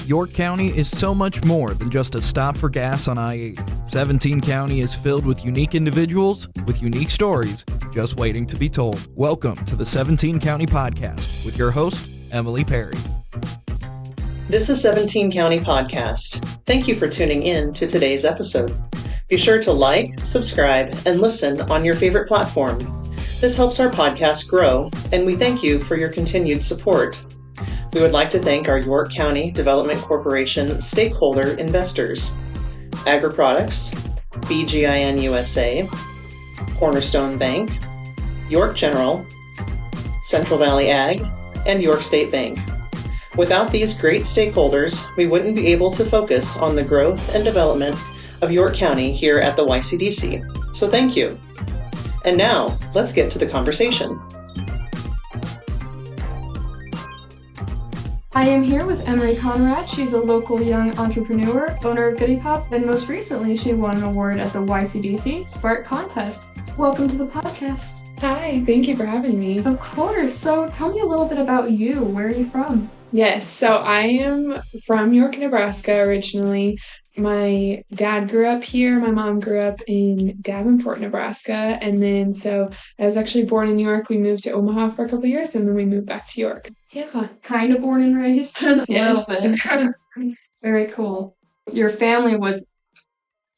York County is so much more than just a stop for gas on I-80. 17 County is filled with unique individuals with unique stories just waiting to be told. Welcome to the 17 County Podcast with your host, Emily Perry. This is 17 County Podcast. Thank you for tuning in to today's episode. Be sure to like, subscribe, and listen on your favorite platform. This helps our podcast grow, and we thank you for your continued support. We would like to thank our York County Development Corporation stakeholder investors, AgriProducts, BGIN USA, Cornerstone Bank, York General, Central Valley Ag, and York State Bank. Without these great stakeholders, we wouldn't be able to focus on the growth and development of York County here at the YCDC. So thank you. And now, let's get to the conversation. I am here with Emory Conrad. She's a local young entrepreneur, owner of Goody Pop, and most recently she won an award at the YCDC Spark contest. Welcome to the podcast. Hi, thank you for having me. Of course. So tell me a little bit about you. Where are you from? Yes, so I am from York, Nebraska originally. My dad grew up here. My mom grew up in Davenport, Nebraska. And then, so I was actually born in York. We moved to Omaha for a couple years, and then we moved back to York. Yeah, kind of born and raised. Yes. A little bit. Very cool. Your family was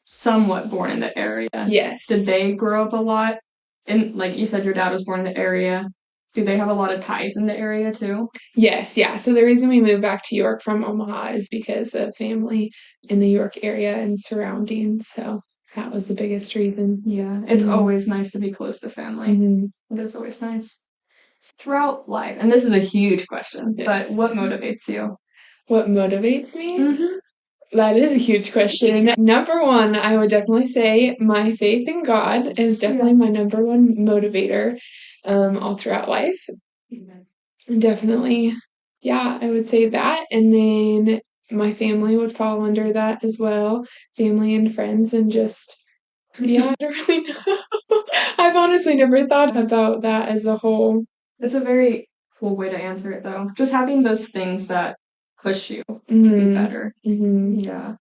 somewhat born in the area. Yes. Did they grow up a lot? And like you said, your dad was born in the area. Do they have a lot of ties in the area too? Yes, yeah. So the reason we moved back to York from Omaha is because of family in the York area and surroundings. So that was the biggest reason. Yeah, it's always nice to be close to family. Mm-hmm. It is always nice. Throughout life, and this is a huge question, Yes. but what motivates you? What motivates me? That is a huge question. Number one, I would definitely say my faith in God is definitely my number one motivator all throughout life. Definitely, yeah, I would say that. And then my family would fall under that as well. Family and friends and just, I don't really know. I've honestly never thought about that as a whole. It's a very cool way to answer it, though. Just having those things that push you to be better. Yeah.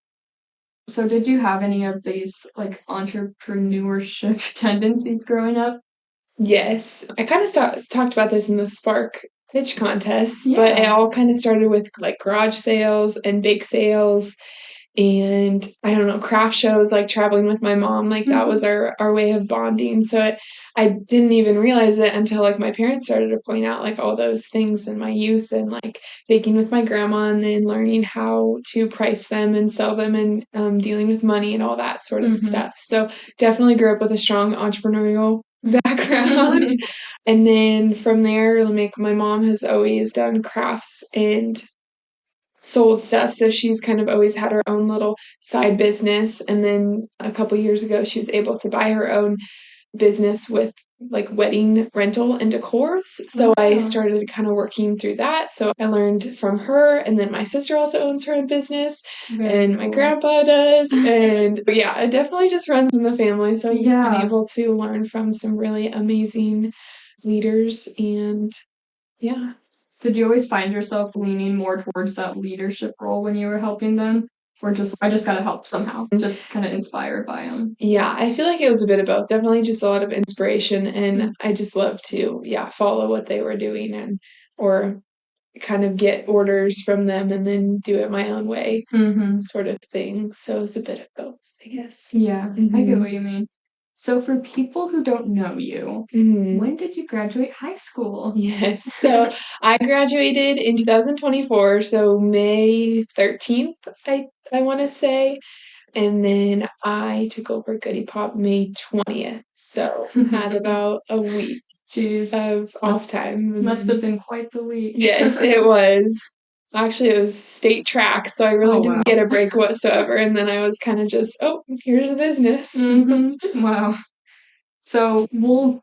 So did you have any of these like entrepreneurship tendencies growing up? Yes. I kind of talked about this in the Spark pitch contest, but it all kind of started with like garage sales and bake sales and I don't know, craft shows, like traveling with my mom. Like that was our way of bonding. So I didn't even realize it until like my parents started to point out like all those things in my youth and like baking with my grandma and then learning how to price them and sell them and dealing with money and all that sort of stuff. So definitely grew up with a strong entrepreneurial background. And then from there, like my mom has always done crafts and sold stuff. So she's kind of always had her own little side business. And then a couple years ago, she was able to buy her own business with like wedding rental and decors. So I started kind of working through that. So I learned from her, and then my sister also owns her own business and my grandpa does. And yeah, it definitely just runs in the family. So I'm able to learn from some really amazing leaders and yeah. Did you always find yourself leaning more towards that leadership role when you were helping them? Or just, I just gotta help somehow, just kind of inspired by them? Yeah, I feel like it was a bit of both. Definitely just a lot of inspiration. And I just love to, follow what they were doing or kind of get orders from them and then do it my own way sort of thing. So it's a bit of both, I guess. Yeah, I get what you mean. So for people who don't know you, when did you graduate high school? Yes, so I graduated in 2024, so May 13th, I want to say. And then I took over Goody Pop May 20th, so had about a week of off time. Must have been quite the week. Yes, it was. Actually, it was state track, so I really didn't get a break whatsoever. And then I was kind of just, here's the business. Wow. So we'll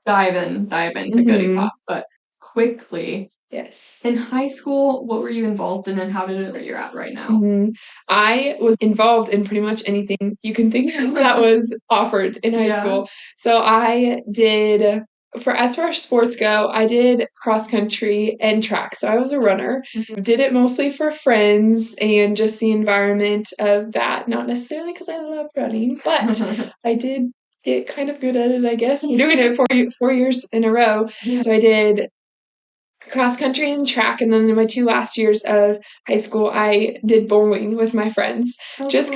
dive into Goody Pop, but quickly. Yes. In high school, what were you involved in and how did it where you're at right now? I was involved in pretty much anything you can think of that was offered in high school. So I did as far as sports go, I did cross country and track. So I was a runner. Did it mostly for friends and just the environment of that. Not necessarily because I love running, but I did get kind of good at it, I guess. I'm doing it 4 years in a row. So I did cross country and track, and then in my 2 last years of high school I did bowling with my friends. Just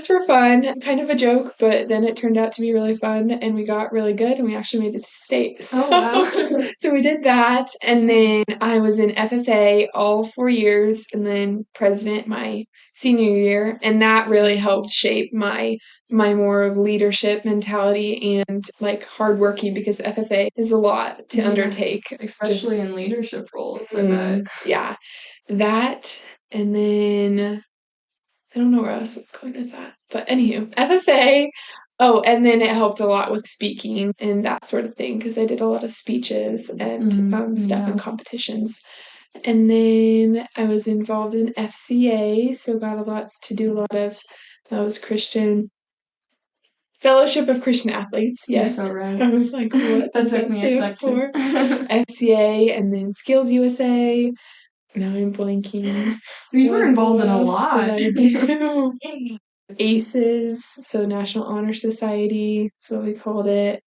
for fun, kind of a joke, but then it turned out to be really fun and we got really good and we actually made it to state. So we did that, and then I was in FFA all 4 years and then president my senior year, and that really helped shape my more leadership mentality and like hardworking, because FFA is a lot to undertake, especially in leadership roles. I bet. Yeah, that, and then I don't know where else I'm going with that, but anywho, FFA. Oh, and then it helped a lot with speaking and that sort of thing, because I did a lot of speeches and stuff in competitions. And then I was involved in FCA, so got to do a lot of, that was Christian Fellowship of Christian Athletes. Yes. You're so right. I was like, what does that stand for? FCA, and then Skills USA. Now I'm blanking. You were involved in a lot. I do. ACES, so National Honor Society, that's what we called it.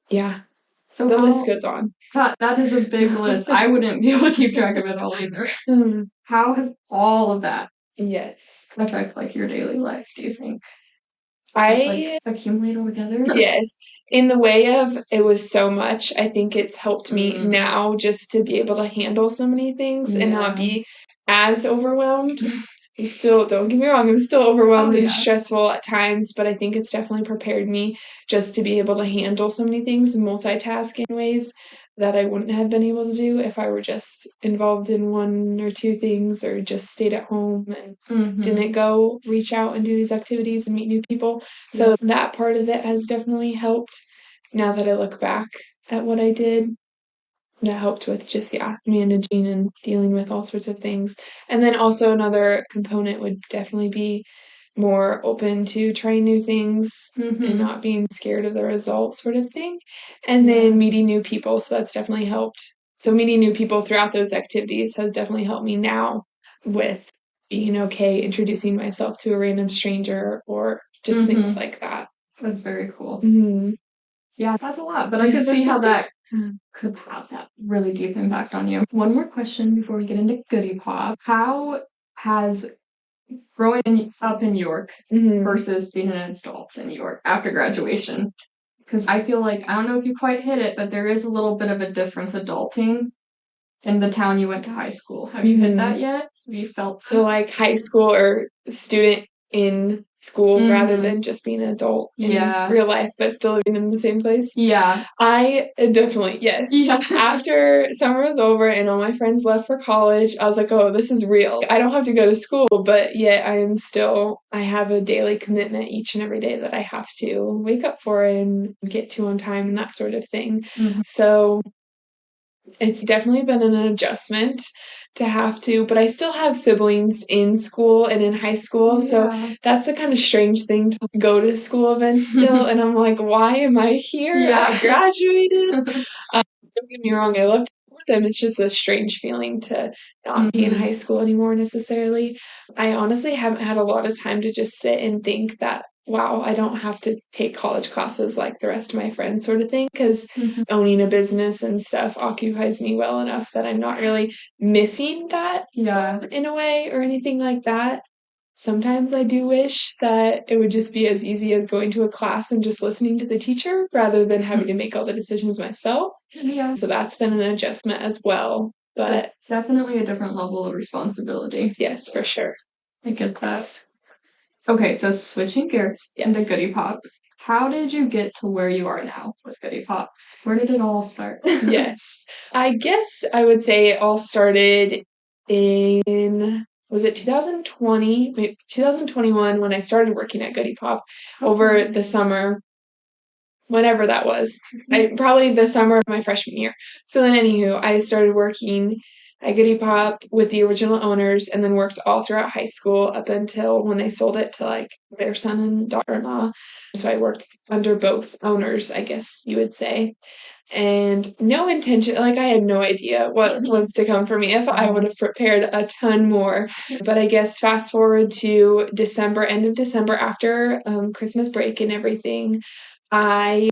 Yeah. So the list goes on. That is a big list. I wouldn't be able to keep track of it all either. How has all of that affect like your daily life, do you think? Just accumulate all together? Yes. In the way of, it was so much. I think it's helped me now just to be able to handle so many things and not be as overwhelmed. Still, don't get me wrong, I'm still overwhelmed and stressful at times, but I think it's definitely prepared me just to be able to handle so many things and multitask in ways that I wouldn't have been able to do if I were just involved in one or two things, or just stayed at home and didn't go reach out and do these activities and meet new people. So that part of it has definitely helped. Now that I look back at what I did, that helped with just, managing and dealing with all sorts of things. And then also another component would definitely be more open to trying new things and not being scared of the results, sort of thing. And then meeting new people. So that's definitely helped. So meeting new people throughout those activities has definitely helped me now with being okay introducing myself to a random stranger or just things like that. That's very cool. Yeah, that's a lot, but I could see how that could have that really deep impact on you. One more question before we get into Goody Pop. How has growing up in York versus being an adult in York after graduation? Because I feel like, I don't know if you quite hit it, but there is a little bit of a difference adulting in the town you went to high school. Have you hit that yet? Have you felt so like high school or student in school rather than just being an adult in real life, but still living in the same place? Yeah. I definitely, yes. Yeah. After summer was over and all my friends left for college, I was like, oh, this is real. I don't have to go to school, but yet I have a daily commitment each and every day that I have to wake up for and get to on time and that sort of thing. So it's definitely been an adjustment to have to, but I still have siblings in school and in high school, so that's a kind of strange thing to go to school events still, and I'm like, why am I here? I graduated. Don't get me wrong, I love to with them. It's just a strange feeling to not be in high school anymore necessarily. I honestly haven't had a lot of time to just sit and think that, wow, I don't have to take college classes like the rest of my friends, sort of thing, because owning a business and stuff occupies me well enough that I'm not really missing that in a way or anything like that. Sometimes I do wish that it would just be as easy as going to a class and just listening to the teacher rather than having to make all the decisions myself. Yeah. So that's been an adjustment as well. But so definitely a different level of responsibility. Yes, for sure. I get that. Okay, so switching gears into Goody Pop. How did you get to where you are now with Goody Pop? Where did it all start? Yes. I guess I would say it all started in, was it 2020? Maybe 2021 when I started working at Goody Pop over the summer. Whenever that was. Probably the summer of my freshman year. So then anywho, I started working at Goody Pop with the original owners and then worked all throughout high school up until when they sold it to like their son and daughter-in-law. So I worked under both owners, I guess you would say. And no intention, like I had no idea what was to come for me if I would have prepared a ton more. But I guess fast forward to December, end of December after Christmas break and everything, I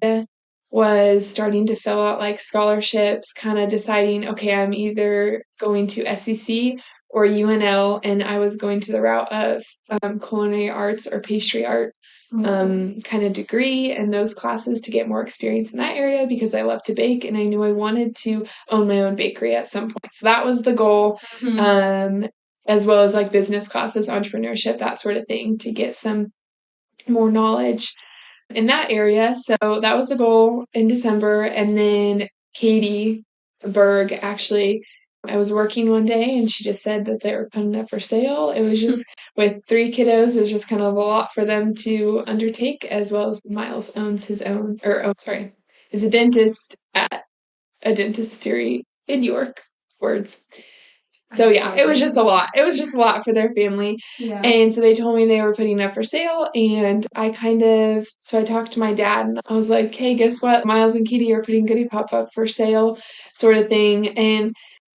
was starting to fill out like scholarships, kind of deciding, okay, I'm either going to SCC or UNL, and I was going to the route of culinary arts or pastry art kind of degree and those classes to get more experience in that area because I love to bake and I knew I wanted to own my own bakery at some point. So that was the goal, as well as like business classes, entrepreneurship, that sort of thing to get some more knowledge in that area. So that was the goal in December. And then Katie Berg, actually, I was working one day and she just said that they were putting up for sale. It was just with 3 kiddos, it was just kind of a lot for them to undertake, as well as Miles owns his own, is a dentist at a dentistry in York. Words. So yeah, it was just a lot. It was just a lot for their family. Yeah. And so they told me they were putting it up for sale. And I talked to my dad and I was like, hey, guess what? Miles and Katie are putting Goody Pop up for sale, sort of thing. And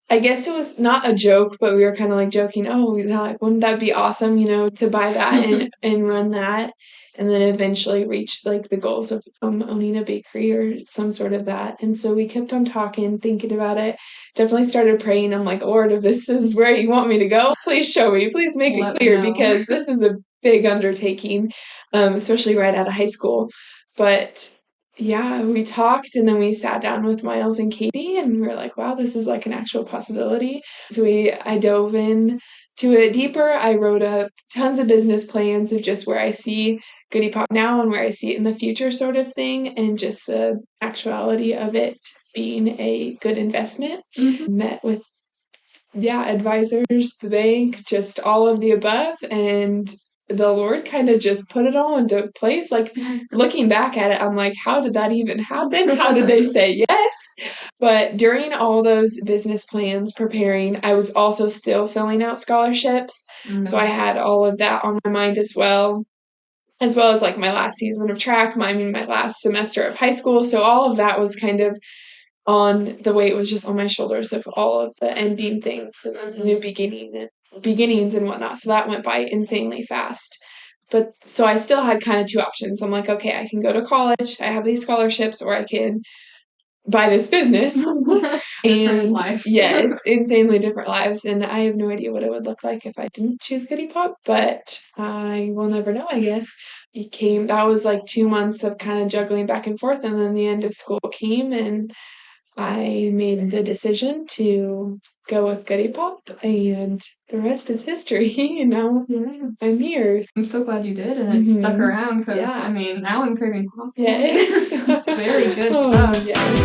I guess it was not a joke, but we were kind of like joking, wouldn't that be awesome, to buy that and run that, and then eventually reach like the goals of owning a bakery or some sort of that. And so we kept on talking, thinking about it, definitely started praying. I'm like, Lord, if this is where you want me to go, please show me, please make it clear, because this is a big undertaking, especially right out of high school. But yeah, we talked and then we sat down with Miles and Katie and we were like, wow, this is like an actual possibility. So I dove in to it deeper. I wrote up tons of business plans of just where I see Goody Pop now and where I see it in the future, sort of thing, and just the actuality of it being a good investment. Met with advisors, the bank, just all of the above, and the Lord kind of just put it all into place. Like, looking back at it, I'm like, how did that even happen? How did they say yes? But during all those business plans preparing, I was also still filling out scholarships. So I had all of that on my mind as well as like my last season of track, my last semester of high school. So all of that was kind of on the weight was just on my shoulders of all of the ending things and new beginnings and whatnot. So that went by insanely fast. But so I still had kind of 2 options. I'm like, okay, I can go to college, I have these scholarships, or I can buy this business. And yes, insanely different lives. And I have no idea what it would look like if I didn't choose Goody Pop, but I will never know, I guess. That was like 2 months of kind of juggling back and forth. And then the end of school came and I made the decision to go with Goody Pop, and the rest is history. Now I'm here. I'm so glad you did, and it stuck around, because, now I'm craving coffee. Yes. It's very good stuff. Yes.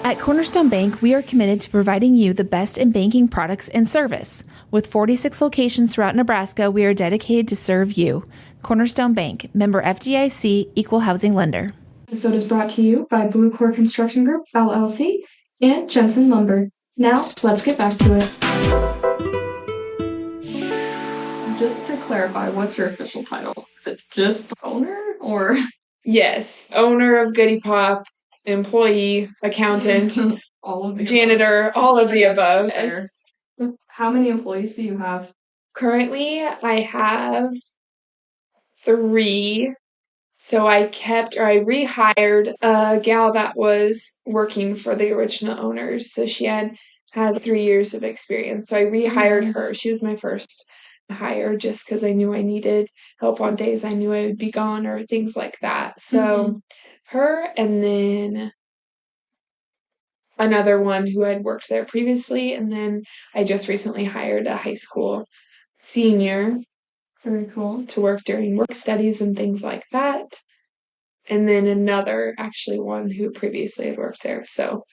At Cornerstone Bank, we are committed to providing you the best in banking products and service. With 46 locations throughout Nebraska, we are dedicated to serve you. Cornerstone Bank, member FDIC, equal housing lender. Episode is brought to you by Blue Core Construction Group, LLC, and Jensen Lumber. Now, let's get back to it. Just to clarify, what's your official title? Is it just owner, or? Yes, owner of Goody Pop, employee, accountant, all of the janitor, all of the above. Yes. How many employees do you have? Currently, I have 3. So I rehired a gal that was working for the original owners. So she had 3 years of experience. So I rehired her. She was my first hire just because I knew I needed help on days I knew I would be gone or things like that. So her, and then another one who had worked there previously. And then I just recently hired a high school senior. Very cool. To work during work studies and things like that. And then another, actually one who previously had worked there. So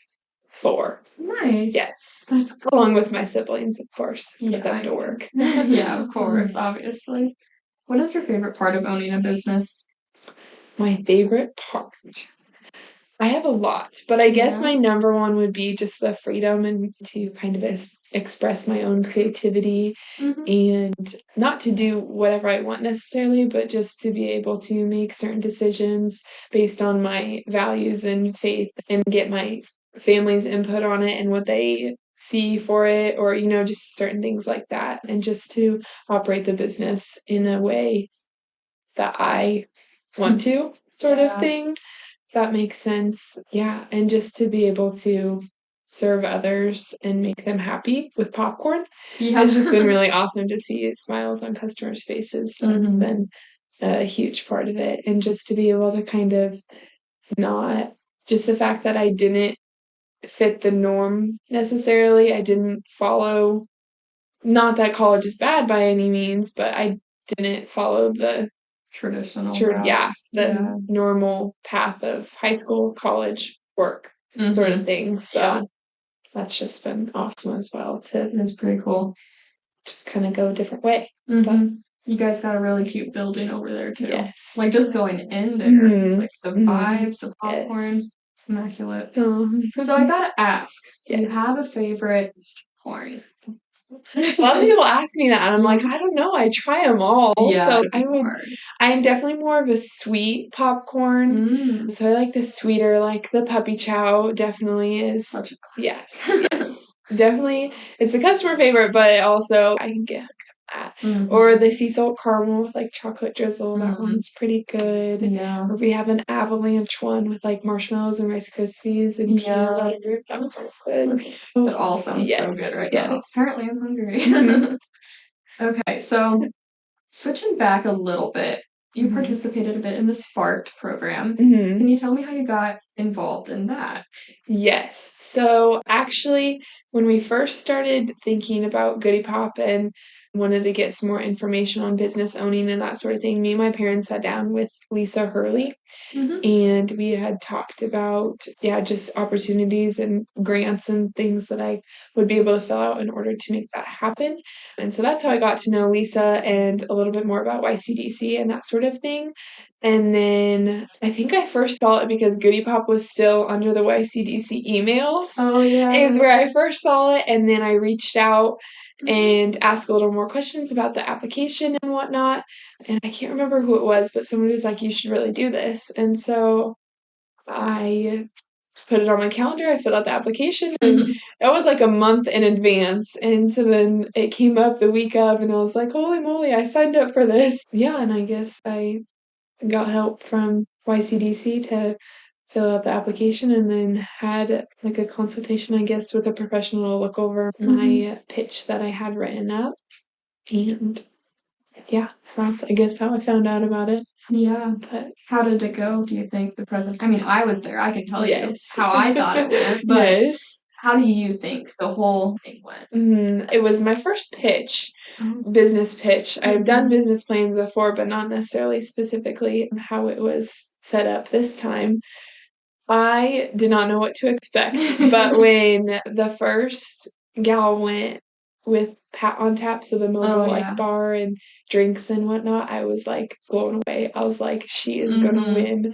4. Nice. Yes. That's cool. Along with my siblings, of course, for them to work. Yeah, of course, obviously. What is your favorite part of owning a business? My favorite part? I have a lot, but I guess my number one would be just the freedom and to kind of express my own creativity and not to do whatever I want necessarily, but just to be able to make certain decisions based on my values and faith and get my family's input on it and what they see for it, or, just certain things like that. And just to operate the business in a way that I want to, sort of thing. That makes sense. Yeah. And just to be able to serve others and make them happy with popcorn. It's just been really awesome to see smiles on customers' faces. That's been a huge part of it. And just to be able to kind of not just the fact that I didn't fit the norm necessarily. I didn't follow, not that college is bad by any means, but I didn't follow the traditional normal path of high school, college, work sort of thing. So that's just been awesome as well. It's pretty cool. Just kind of go a different way. But you guys got a really cute building over there too. Yes. Like just going in there, it's like the vibes, the popcorn, it's immaculate. So I gotta ask, do you have a favorite corn? A lot of people ask me that, and I'm like, I don't know. I try them all. So I'm definitely more of a sweet popcorn. So I like the sweeter, like the puppy chow definitely is. Such a yes. Definitely. It's a customer favorite, but also I can get hooked on that. Or the sea salt caramel with like chocolate drizzle. That one's pretty good. Yeah. Or we have an avalanche one with like marshmallows and Rice Krispies and peanut butter. That one's good. It all sounds so good right now. Apparently I'm hungry. Okay, so switching back a little bit, you participated a bit in the Spark program. Can you tell me how you got involved in that? Yes. So actually, when we first started thinking about Goody Pop and wanted to get some more information on business owning and that sort of thing, me and my parents sat down with Lisa Hurley and we had talked about, just opportunities and grants and things that I would be able to fill out in order to make that happen. And so that's how I got to know Lisa and a little bit more about YCDC and that sort of thing. And then I think I first saw it because Goody Pop was still under the YCDC emails. Oh, yeah. Is where I first saw it. And then I reached out and asked a little more questions about the application and whatnot. And I can't remember who it was, but somebody was like, you should really do this. And so I put it on my calendar. I filled out the application. And that was like a month in advance. And so then it came up the week of, and I was like, holy moly, I signed up for this. Yeah, and I guess I got help from YCDC to fill out the application and then had like a consultation, I guess, with a professional to look over my pitch that I had written up. And so that's, I guess, how I found out about it. Yeah. But how did it go, do you think, the present? I mean, I was there. I can tell you how I thought it went. But how do you think the whole thing went? It was my first pitch, business pitch. I've done business plans before, but not necessarily specifically how it was set up this time. I did not know what to expect, but when the first gal went with Pat on Tap, so the mobile bar and drinks and whatnot, I was like blown away. I was like, she is gonna win.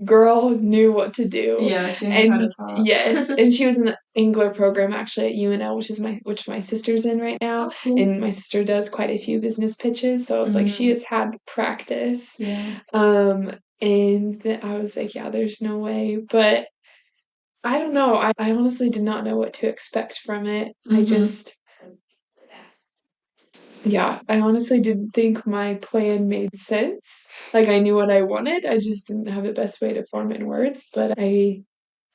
Girl knew what to do. Yeah, she knew how to talk. Yes, and she was in the Angler program actually at UNL, which my sister's in right now, and my sister does quite a few business pitches, so I was like, she has had practice. Yeah. And I was like, there's no way. But I don't know. I honestly did not know what to expect from it. I honestly didn't think my plan made sense. Like, I knew what I wanted. I just didn't have the best way to form it in words. But I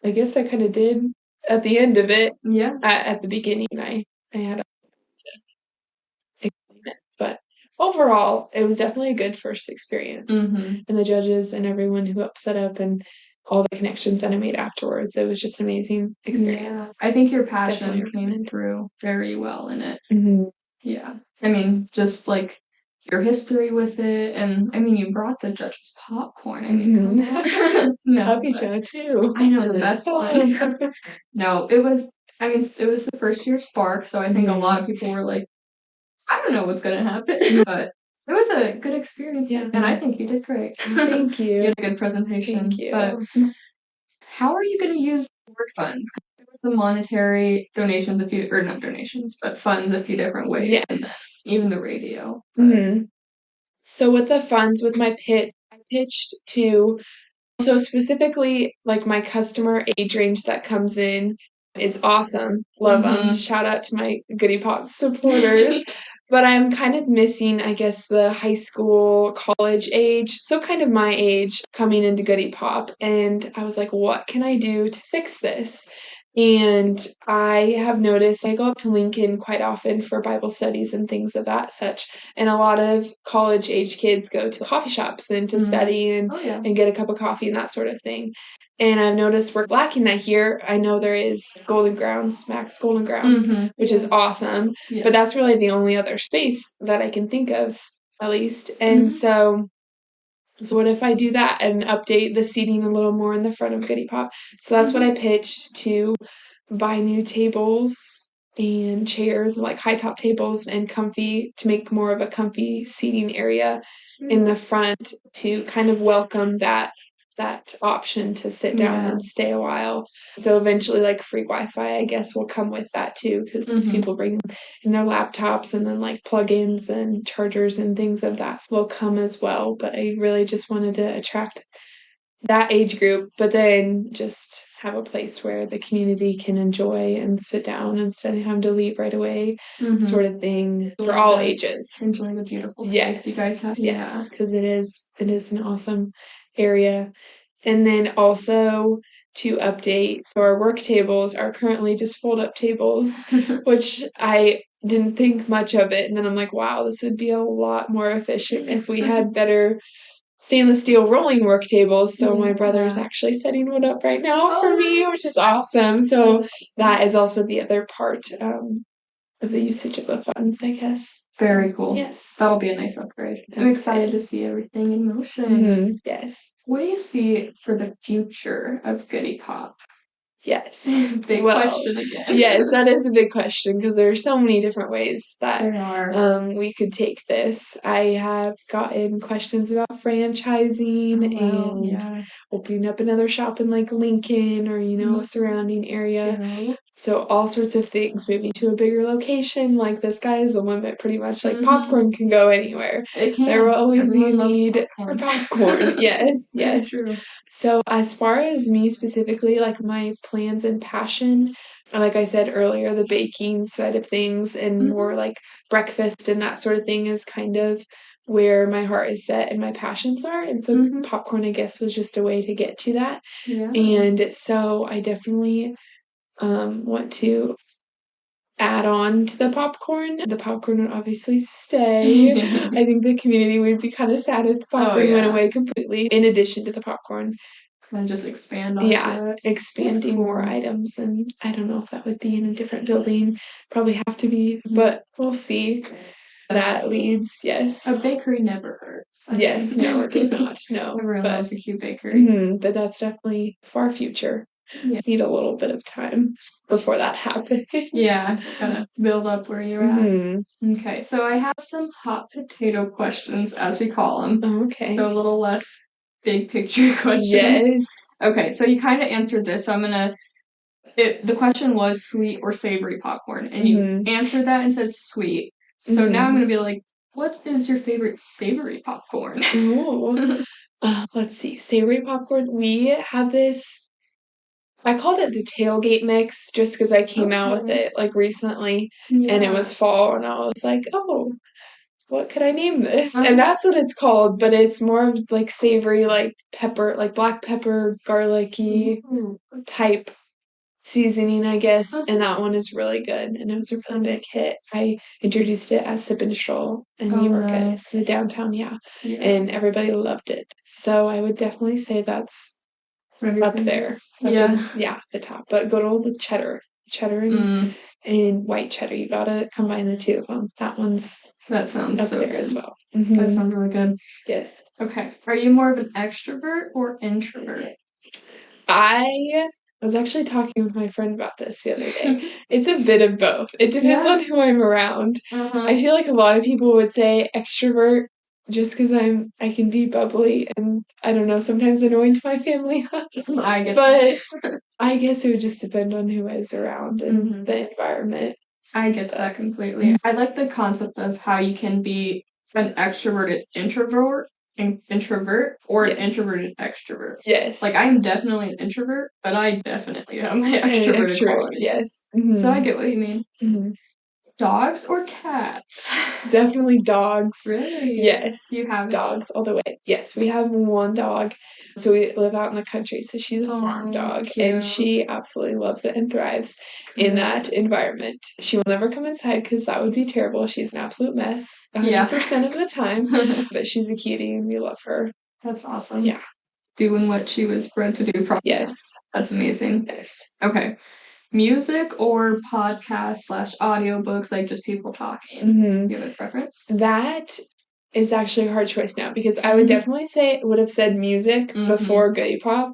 guess I kind of did at the end of it. Yeah. At the beginning, I had to explain it. But overall, it was definitely a good first experience. And the judges and everyone who helped set up and all the connections that I made afterwards. It was just an amazing experience. Yeah. I think your passion came through very well in it. Yeah. I mean, just like your history with it. And I mean, you brought the judges popcorn. I mean, Puppy show too. I know, the best one. No, it was the first year Spark. So I think a lot of people were like, I don't know what's going to happen, but it was a good experience. Yeah. And I think you did great. Thank you. You had a good presentation. Thank you. But how are you going to use board funds? There was some monetary donations, not donations, but funds a few different ways. Yes. Even the radio. Mm-hmm. So with the funds, with my pitch, I pitched to, so specifically, like my customer age range that comes in is awesome. Love them. Shout out to my Goody Pop supporters. But I'm kind of missing, I guess, the high school, college age. So kind of my age coming into Goody Pop. And I was like, what can I do to fix this? And I have noticed I go up to Lincoln quite often for Bible studies and things of that such. And a lot of college age kids go to coffee shops and to study and get a cup of coffee and that sort of thing. And I've noticed we're lacking that here. I know there is Max Golden Grounds, which is awesome. Yes. But that's really the only other space that I can think of, at least. And so what if I do that and update the seating a little more in the front of Goody Pop? So that's what I pitched, to buy new tables and chairs, like high top tables and comfy, to make more of a comfy seating area in the front to kind of welcome that option to sit down and stay a while. So eventually, like, free Wi-Fi, I guess, will come with that too, because people bring in their laptops, and then like plugins and chargers and things of that will come as well. But I really just wanted to attract that age group, but then just have a place where the community can enjoy and sit down instead of having to leave right away, sort of thing, for all ages. Enjoying the beautiful space you guys have. Yes, because it is an awesome area. And then also to update, so our work tables are currently just fold-up tables, which I didn't think much of it, and then I'm like, wow, this would be a lot more efficient if we had better stainless steel rolling work tables. So my brother's actually setting one up right now for me, which is awesome. So that is also the other part of the usage of the funds, I guess. Very cool. Yes. That'll be a nice upgrade. I'm excited to see everything in motion. Yes. What do you see for the future of Goody Pop? Yes. Big question again. Yes, that is a big question, because there are so many different ways that we could take this. I have gotten questions about franchising and opening up another shop in like Lincoln or, a surrounding area. So all sorts of things, moving to a bigger location, like the sky is the limit pretty much. Like popcorn can go anywhere. It can. There will always be a need for popcorn. Yes. True. So as far as me specifically, like my plans and passion, like I said earlier, the baking side of things and more like breakfast and that sort of thing is kind of where my heart is set and my passions are. And so popcorn, I guess, was just a way to get to that. Yeah. And so I definitely want to add on to the popcorn. The popcorn would obviously stay. I think the community would be kind of sad if the popcorn went away completely, in addition to the popcorn. And just expand on that. Expanding more items. And I don't know if that would be in a different building. Probably have to be, but we'll see. That leads, yes. A bakery never hurts. Yes, no, it does not. No. Everyone loves a cute bakery. But that's definitely far future. Need a little bit of time before that happens. Yeah, kind of build up where you're at. Okay, so I have some hot potato questions, as we call them. Okay. So a little less big picture questions. Yes. Okay, so you kind of answered this, so I'm gonna. The question was sweet or savory popcorn, and you answered that and said sweet. So now I'm gonna be like, what is your favorite savory popcorn? Let's see, savory popcorn. We have this. I called it the tailgate mix just because I came out with it like recently and it was fall and I was like, oh, what could I name this? And that's what it's called, but it's more of like savory, like pepper, like black pepper, garlicky type seasoning, I guess. And that one is really good. And it was a really big hit. I introduced it at Sip and Stroll in New York at the downtown, and everybody loved it. So I would definitely say that's up there. The top. But good old the cheddar and white cheddar. You gotta combine the two of them. That sounds up so there good as well. That sounds really good. Yes. Okay. Are you more of an extrovert or introvert? I was actually talking with my friend about this the other day. It's a bit of both. It depends on who I'm around. I feel like a lot of people would say extrovert just because I can be bubbly and I don't know, sometimes annoying to my family. I get But that. I guess it would just depend on who is around and the environment. I get that completely. I like the concept of how you can be an extroverted introvert or an introverted extrovert. Yes. Like, I'm definitely an introvert, but I definitely have my extroverted qualities. Yes. So I get what you mean. Mm-hmm. Dogs or cats? Definitely dogs. Really? Yes. You have dogs all the way. Yes, we have one dog. So we live out in the country. So she's a farm dog, cute. and she absolutely loves it and thrives in that environment. She will never come inside because that would be terrible. She's an absolute mess 100% of the time. But she's a cutie, and we love her. That's awesome. Yeah. Doing what she was bred to do. Probably. Yes. That's amazing. Yes. Okay. Music or podcast / audiobooks, like just people talking? Mm-hmm. Do you have a preference? That is actually a hard choice now because I would definitely would have said music before Goody Pop.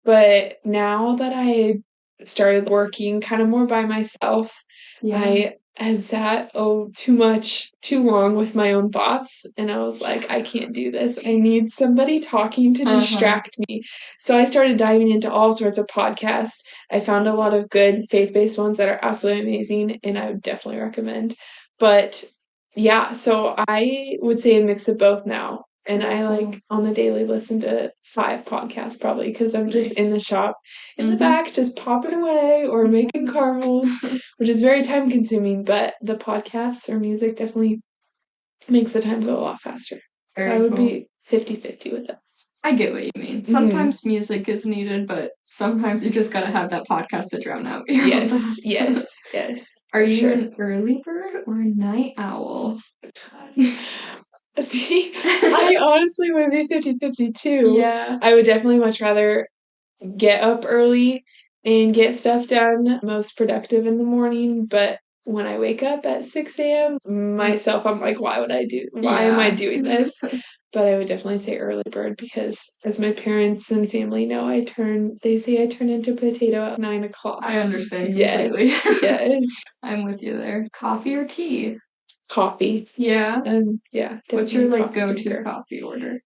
But now that I started working kind of more by myself, I had sat too long with my own thoughts, and I was like, I can't do this. I need somebody talking to distract me. So I started diving into all sorts of podcasts. I found a lot of good faith-based ones that are absolutely amazing, and I would definitely recommend. But yeah, so I would say a mix of both now. And I on the daily listen to 5 podcasts probably because I'm just in the shop in the back just popping away or making caramels, which is very time consuming, but the podcasts or music definitely makes the time go a lot faster. So I would be 50-50 with those. I get what you mean. Sometimes music is needed, but sometimes you just gotta have that podcast to drown out your Yes. Are you an early bird or a night owl? See, I honestly would be 50-50 too. Yeah. I would definitely much rather get up early and get stuff done, most productive in the morning, but when I wake up at 6 a.m. myself, I'm like, why am I doing this? But I would definitely say early bird because as my parents and family know, they say I turn into a potato at 9 o'clock. I understand completely. Yes. I'm with you there. Coffee or tea? Coffee. Yeah? Yeah. What's your go-to coffee order?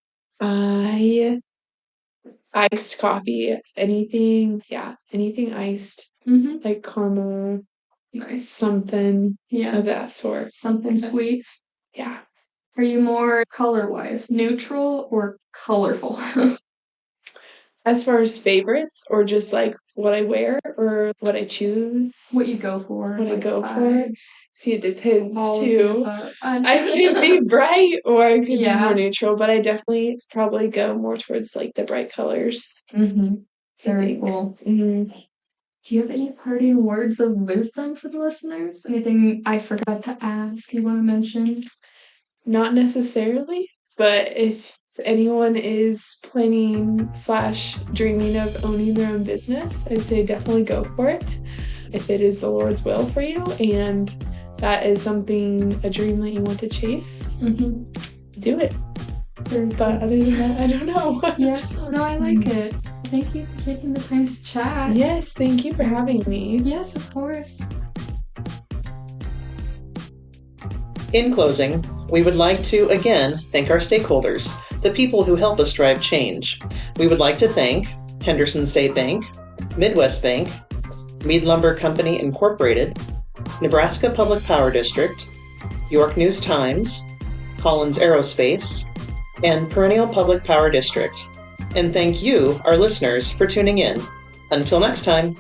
Iced coffee. Anything iced. Like caramel. Nice. Something of that sort. Something sweet. Yeah. Are you more color-wise, neutral or colorful? As far as favorites or just like what I wear or what I choose? What you go for. What I go for? See, it depends too. I could be bright or I could be more neutral, but I definitely probably go more towards like the bright colors. Very cool. Do you have any parting words of wisdom for the listeners? Anything I forgot to ask you want to mention? Not necessarily, but if anyone is planning / dreaming of owning their own business, I'd say definitely go for it. If it is the Lord's will for you and that is a dream that you want to chase, do it. But other than that, I don't know. No, I like it. Thank you for taking the time to chat. Yes, thank you for having me. Yes, of course. In closing, we would like to again thank our stakeholders, the people who help us drive change. We would like to thank Henderson State Bank, Midwest Bank, Mead Lumber Company Incorporated, Nebraska Public Power District, York News Times, Collins Aerospace, and Perennial Public Power District. And thank you, our listeners, for tuning in. Until next time.